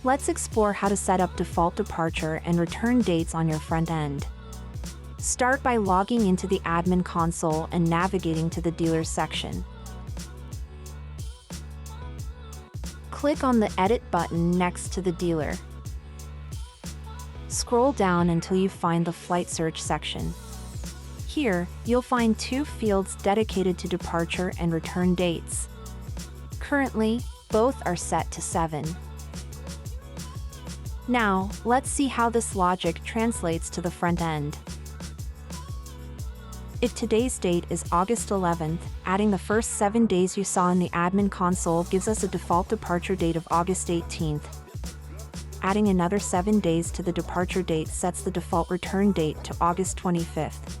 Let's explore how to set up default departure and return dates on your front end. Start by logging into the admin console and navigating to the Dealers section. Click on the Edit button next to the dealer. Scroll down until you find the Flight Search section. Here, you'll find two fields dedicated to departure and return dates. Currently, both are set to 7. Now, let's see how this logic translates to the front end. If today's date is August 11th, adding the first 7 days you saw in the admin console gives us a default departure date of August 18th. Adding another 7 days to the departure date sets the default return date to August 25th.